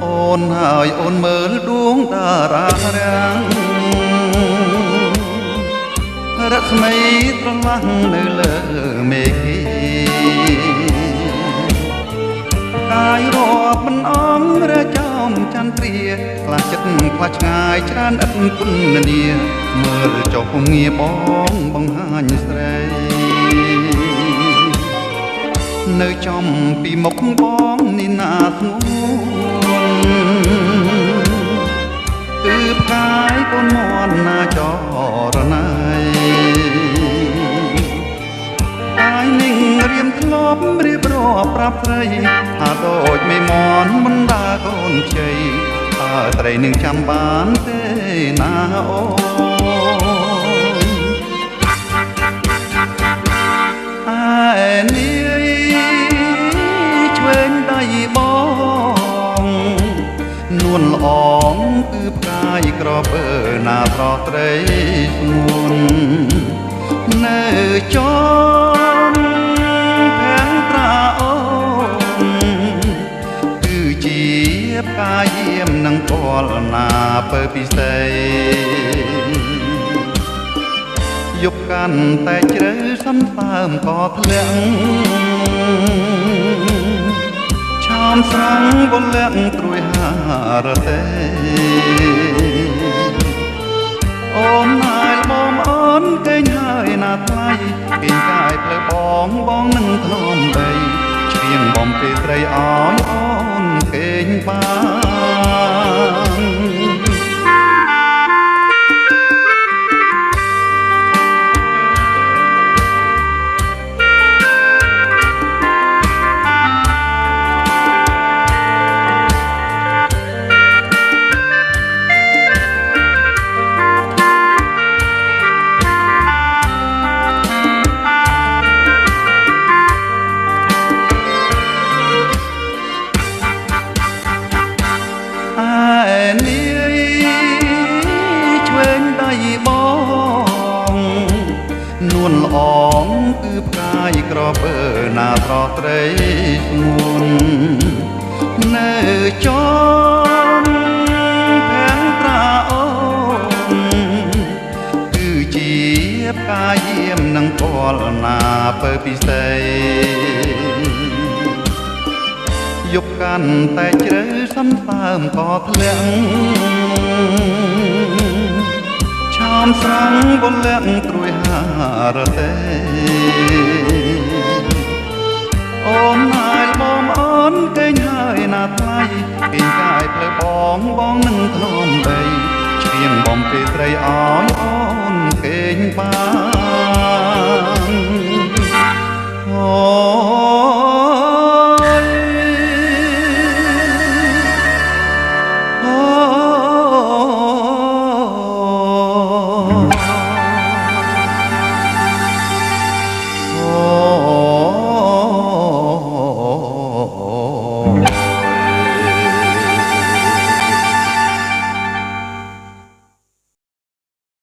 អូនហើយអូនមើលដួងតារារាំងរស្មីត្រឡះនៅលើមេឃកាយរាប់មិនអងរចំចន្ទ្រាខ្លះចិត្តខ្លះឆ្ងាយច្រើនឥតគុណនាមើលចុះងារបងបង្ហាញស្រីនៅចំពីមុខបងនេះណាស្ងួនគឺផ្កាយកូនមន់ណាចរណៃអាយនឹងរៀមធ្លាប់រៀបរាប់ប្រាប់ស្រីថាដូចមេមន់មិនដាកូនខ្ចីតើស្រីនឹងចាំបានទេណាអូនអាយនាយឆ្វេងដៃបងនួនល្អងគឺផ្កាយក្របើណាត្រត្រីស្ងួននៅចំខាងត្រាអូនគឺជាផ្កាយាមនឹងពលណាពើពិសេសយប់កាន់តែជ្រៅសន្សើមក៏ធ្លាក់ឆោមស្រង់បលាក់ត្រួយហារទេអូនហើយបងអូនកេងហើយណាថ្លៃគេកាយផ្លូវបងនឹងធ្នមដីឆ្រៀងបំពេត្រីឲ្យអូនកេងបាននួនល្អងគឺផ្កាយក្របើណាត្រត្រីស្ងួននៅចំខាងត្រាអូនគឺជាផ្កាយាមនឹងពលណាពើពិសេសយប់កាន់តែជ្រៅសន្សើមក៏ធ្លាក់ឆោមស្រង់បលាក់ត្រួយហារទេអូនហើយបងអូនកេងហើយណាថ្លៃគេកាយផ្លូវបងនឹងធ្នមដីឆ្រៀងបំពេត្រីឲ្យអូនកេងបានអូ